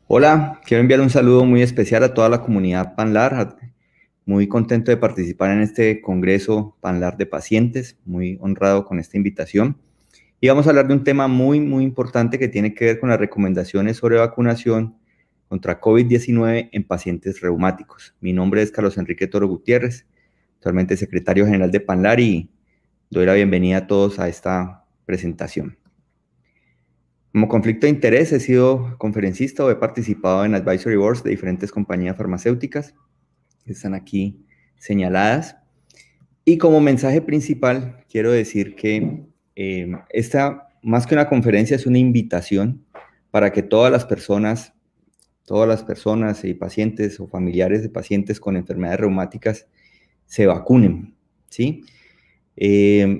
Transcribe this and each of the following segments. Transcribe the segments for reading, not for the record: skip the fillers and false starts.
Hola, quiero enviar un saludo muy especial a toda la comunidad PANLAR. Muy contento de participar en este Congreso PANLAR de Pacientes, muy honrado con esta invitación. Y vamos a hablar de un tema muy importante que tiene que ver con las recomendaciones sobre vacunación contra COVID-19 en pacientes reumáticos. Mi nombre es Carlos Enrique Toro Gutiérrez, actualmente secretario general de PANLAR, y doy la bienvenida a todos a esta presentación. Como conflicto de interés, he sido conferencista o he participado en advisory boards de diferentes compañías farmacéuticas que están aquí señaladas. Y como mensaje principal, quiero decir que esta, más que una conferencia, es una invitación para que todas las personas y pacientes o familiares de pacientes con enfermedades reumáticas se vacunen, ¿sí?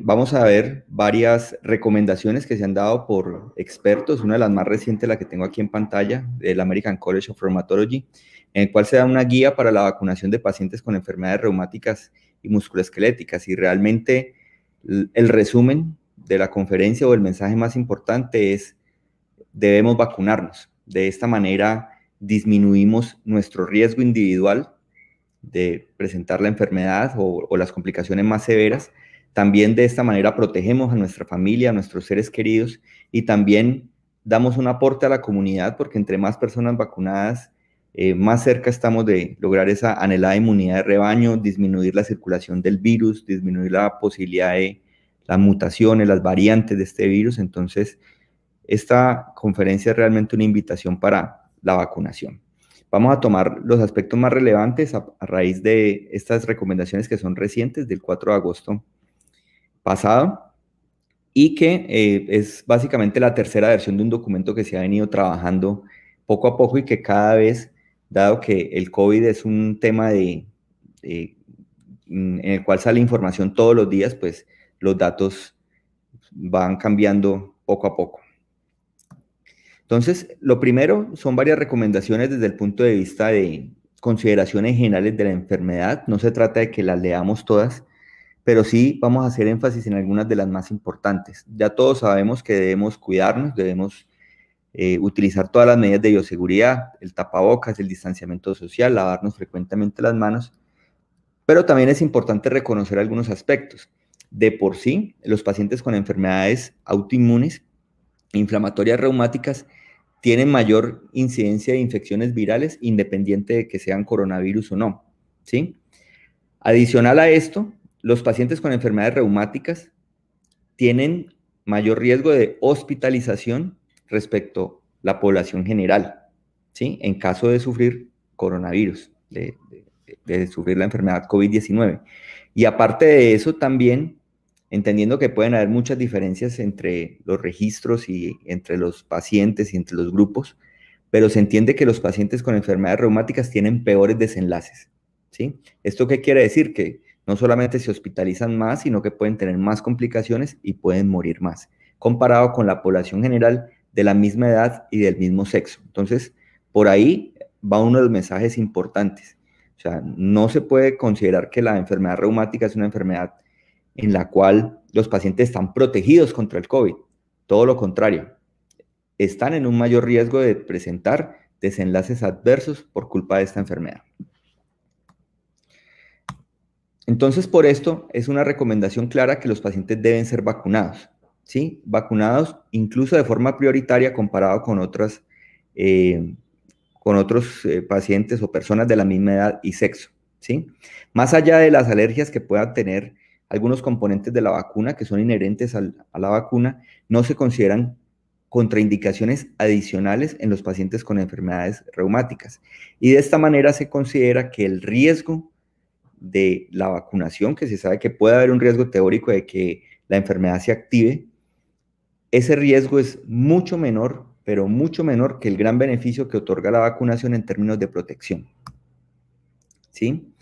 Vamos a ver varias recomendaciones que se han dado por expertos. Una de las más recientes, la que tengo aquí en pantalla, del American College of Rheumatology, en el cual se da una guía para la vacunación de pacientes con enfermedades reumáticas y musculoesqueléticas. Y realmente el resumen de la conferencia o el mensaje más importante es: debemos vacunarnos. De esta manera disminuimos nuestro riesgo individual de presentar la enfermedad o las complicaciones más severas. También de esta manera protegemos a nuestra familia, a nuestros seres queridos, y también damos un aporte a la comunidad, porque entre más personas vacunadas, más cerca estamos de lograr esa anhelada inmunidad de rebaño, disminuir la circulación del virus, disminuir la posibilidad de las mutaciones, las variantes de este virus. Entonces, esta conferencia es realmente una invitación para la vacunación. Vamos a tomar los aspectos más relevantes a raíz de estas recomendaciones que son recientes, del 4 de agosto pasado, y que es básicamente la tercera versión de un documento que se ha venido trabajando poco a poco y que cada vez, dado que el COVID es un tema en el cual sale información todos los días, pues los datos van cambiando poco a poco. Entonces, lo primero son varias recomendaciones desde el punto de vista de consideraciones generales de la enfermedad. No se trata de que las leamos todas, pero sí vamos a hacer énfasis en algunas de las más importantes. Ya todos sabemos que debemos cuidarnos, debemos utilizar todas las medidas de bioseguridad, el tapabocas, el distanciamiento social, lavarnos frecuentemente las manos, pero también es importante reconocer algunos aspectos. De por sí, los pacientes con enfermedades autoinmunes, inflamatorias reumáticas, tienen mayor incidencia de infecciones virales independiente de que sean coronavirus o no, ¿sí? Adicional a esto, los pacientes con enfermedades reumáticas tienen mayor riesgo de hospitalización respecto a la población general, ¿sí? En caso de sufrir coronavirus, de sufrir la enfermedad COVID-19. Y aparte de eso, también entendiendo que pueden haber muchas diferencias entre los registros y entre los pacientes y entre los grupos, pero se entiende que los pacientes con enfermedades reumáticas tienen peores desenlaces, ¿sí? ¿Esto qué quiere decir? Que no solamente se hospitalizan más, sino que pueden tener más complicaciones y pueden morir más, comparado con la población general de la misma edad y del mismo sexo. Entonces, por ahí va uno de los mensajes importantes. O sea, no se puede considerar que la enfermedad reumática es una enfermedad en la cual los pacientes están protegidos contra el COVID. Todo lo contrario, están en un mayor riesgo de presentar desenlaces adversos por culpa de esta enfermedad. Entonces, por esto, es una recomendación clara que los pacientes deben ser vacunados, ¿sí? Vacunados incluso de forma prioritaria comparado eh, con otros pacientes o personas de la misma edad y sexo, ¿sí? Más allá de las alergias que puedan tener algunos componentes de la vacuna que son inherentes a la vacuna, no se consideran contraindicaciones adicionales en los pacientes con enfermedades reumáticas. Y de esta manera se considera que el riesgo de la vacunación, que se sabe que puede haber un riesgo teórico de que la enfermedad se active, ese riesgo es mucho menor, pero mucho menor que el gran beneficio que otorga la vacunación en términos de protección, ¿sí?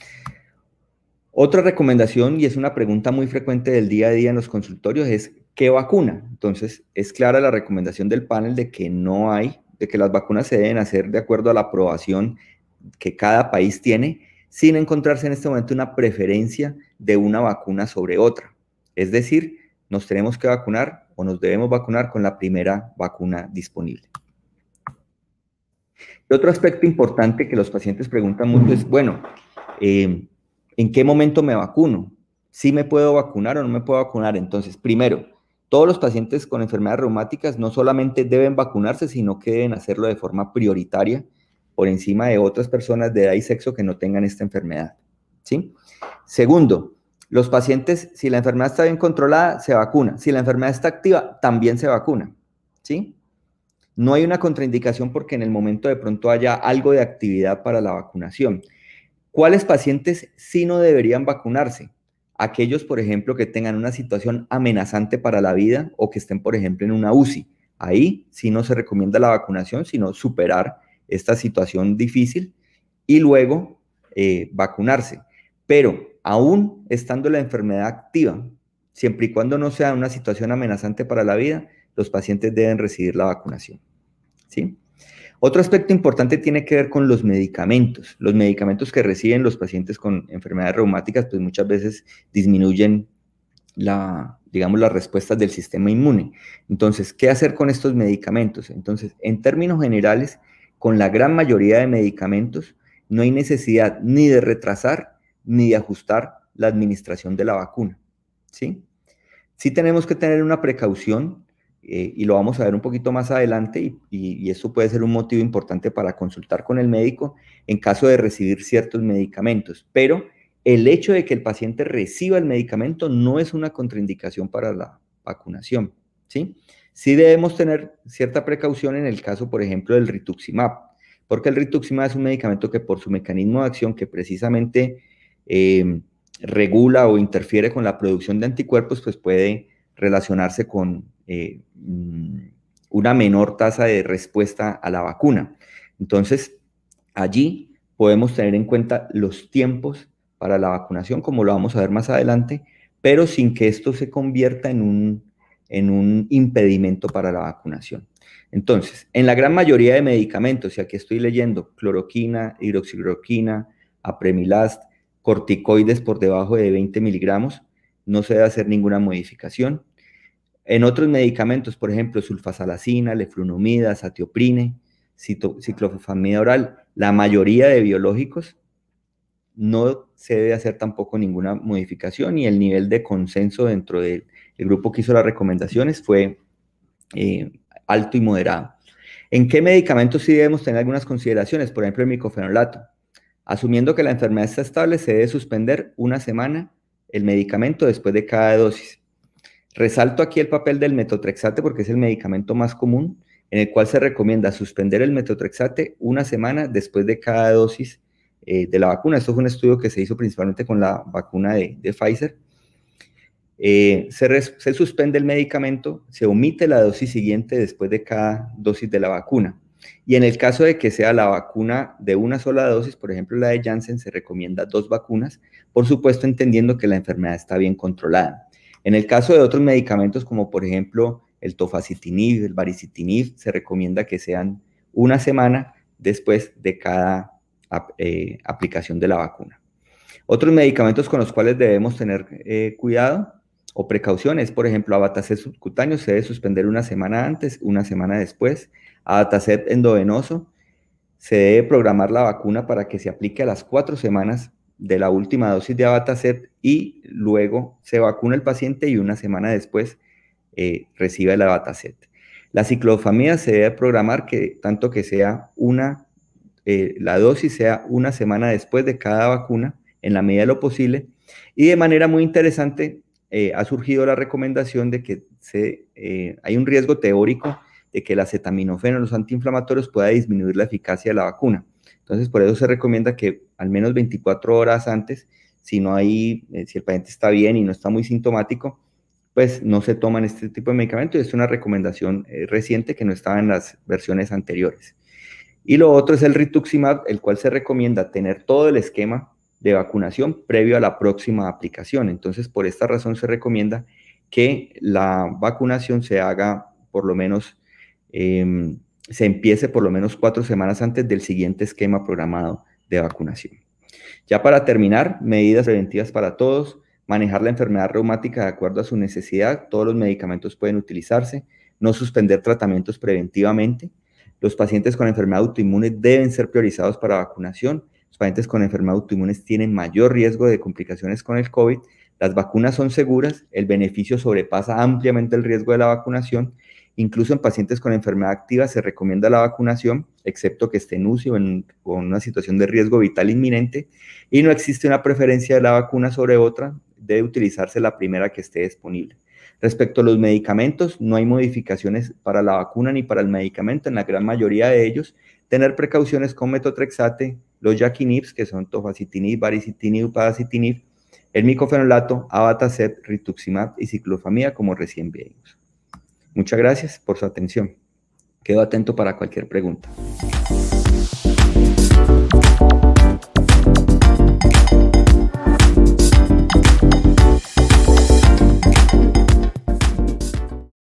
Otra recomendación, y es una pregunta muy frecuente del día a día en los consultorios, es ¿qué vacuna? Entonces, es clara la recomendación del panel de que no hay, de que las vacunas se deben hacer de acuerdo a la aprobación que cada país tiene, sin encontrarse en este momento una preferencia de una vacuna sobre otra. Es decir, nos tenemos que vacunar o nos debemos vacunar con la primera vacuna disponible. Otro aspecto importante que los pacientes preguntan mucho es, bueno, ¿en qué momento me vacuno? ¿Sí me puedo vacunar o no me puedo vacunar? Entonces, primero, todos los pacientes con enfermedades reumáticas no solamente deben vacunarse, sino que deben hacerlo de forma prioritaria por encima de otras personas de edad y sexo que no tengan esta enfermedad, ¿sí? Segundo, los pacientes, si la enfermedad está bien controlada, se vacuna. Si la enfermedad está activa, también se vacuna, ¿sí? No hay una contraindicación porque en el momento de pronto haya algo de actividad para la vacunación. ¿Cuáles pacientes sí no deberían vacunarse? Aquellos, por ejemplo, que tengan una situación amenazante para la vida o que estén, por ejemplo, en una UCI. Ahí sí no se recomienda la vacunación, sino superar esta situación difícil y luego vacunarse. Pero aún estando la enfermedad activa, siempre y cuando no sea una situación amenazante para la vida, los pacientes deben recibir la vacunación, ¿sí? Otro aspecto importante tiene que ver con los medicamentos. Los medicamentos que reciben los pacientes con enfermedades reumáticas, pues muchas veces disminuyen digamos, las respuestas del sistema inmune. Entonces, ¿qué hacer con estos medicamentos? Entonces, en términos generales, con la gran mayoría de medicamentos, no hay necesidad ni de retrasar ni de ajustar la administración de la vacuna, ¿sí? Sí tenemos que tener una precaución, y lo vamos a ver un poquito más adelante, y eso puede ser un motivo importante para consultar con el médico en caso de recibir ciertos medicamentos, pero el hecho de que el paciente reciba el medicamento no es una contraindicación para la vacunación, ¿sí? Sí debemos tener cierta precaución en el caso, por ejemplo, del rituximab, porque el rituximab es un medicamento que por su mecanismo de acción que precisamente regula o interfiere con la producción de anticuerpos, pues puede relacionarse con una menor tasa de respuesta a la vacuna. Entonces, allí podemos tener en cuenta los tiempos para la vacunación, como lo vamos a ver más adelante, pero sin que esto se convierta en un impedimento para la vacunación. Entonces, en la gran mayoría de medicamentos, y aquí estoy leyendo cloroquina, hidroxicloroquina, apremilast, corticoides por debajo de 20 miligramos, no se debe hacer ninguna modificación. En otros medicamentos, por ejemplo, sulfasalazina, leflunomida, satioprine, ciclofosfamida oral, la mayoría de biológicos no se debe hacer tampoco ninguna modificación y el nivel de consenso dentro del grupo que hizo las recomendaciones fue alto y moderado. ¿En qué medicamentos sí debemos tener algunas consideraciones? Por ejemplo, el micofenolato. Asumiendo que la enfermedad está estable, se debe suspender una semana el medicamento después de cada dosis. Resalto aquí el papel del metotrexate porque es el medicamento más común, en el cual se recomienda suspender el metotrexate una semana después de cada dosis de la vacuna. Esto fue un estudio que se hizo principalmente con la vacuna de Pfizer. Se suspende el medicamento, se omite la dosis siguiente después de cada dosis de la vacuna. Y en el caso de que sea la vacuna de una sola dosis, por ejemplo la de Janssen, se recomienda 2 vacunas, por supuesto entendiendo que la enfermedad está bien controlada. En el caso de otros medicamentos como por ejemplo el tofacitinib, el baricitinib, se recomienda que sean una semana después de cada aplicación de la vacuna. Otros medicamentos con los cuales debemos tener cuidado o precauciones, por ejemplo, abatacept subcutáneo se debe suspender una semana antes, una semana después. Abatacept endovenoso, se debe programar la vacuna para que se aplique a las 4 semanas de la última dosis de abatacept y luego se vacuna el paciente y una semana después recibe el abatacept. La ciclofamida se debe programar que tanto que sea la dosis sea una semana después de cada vacuna, en la medida de lo posible, y de manera muy interesante ha surgido la recomendación de que hay un riesgo teórico de que el acetaminofén o los antiinflamatorios pueda disminuir la eficacia de la vacuna. Entonces, por eso se recomienda que al menos 24 horas antes, si el paciente está bien y no está muy sintomático, pues no se toman este tipo de medicamentos. Es una recomendación reciente que no estaba en las versiones anteriores. Y lo otro es el rituximab, el cual se recomienda tener todo el esquema de vacunación previo a la próxima aplicación. Entonces, por esta razón se recomienda que la vacunación se haga por lo menos, se empiece por lo menos 4 semanas antes del siguiente esquema programado de vacunación. Ya para terminar, medidas preventivas para todos, manejar la enfermedad reumática de acuerdo a su necesidad, todos los medicamentos pueden utilizarse, no suspender tratamientos preventivamente, Los pacientes con enfermedad autoinmune deben ser priorizados para vacunación. Los pacientes con enfermedad autoinmune tienen mayor riesgo de complicaciones con el COVID. Las vacunas son seguras, el beneficio sobrepasa ampliamente el riesgo de la vacunación. Incluso en pacientes con enfermedad activa se recomienda la vacunación, excepto que esté en UCI o en una situación de riesgo vital inminente, y no existe una preferencia de la vacuna sobre otra, debe utilizarse la primera que esté disponible. Respecto a los medicamentos, no hay modificaciones para la vacuna ni para el medicamento, en la gran mayoría de ellos. Tener precauciones con metotrexate, los yaquinibs, que son tofacitinib, baricitinib, upadacitinib, el micofenolato, abatacept, rituximab y ciclofamida, como recién vimos. Muchas gracias por su atención. Quedo atento para cualquier pregunta.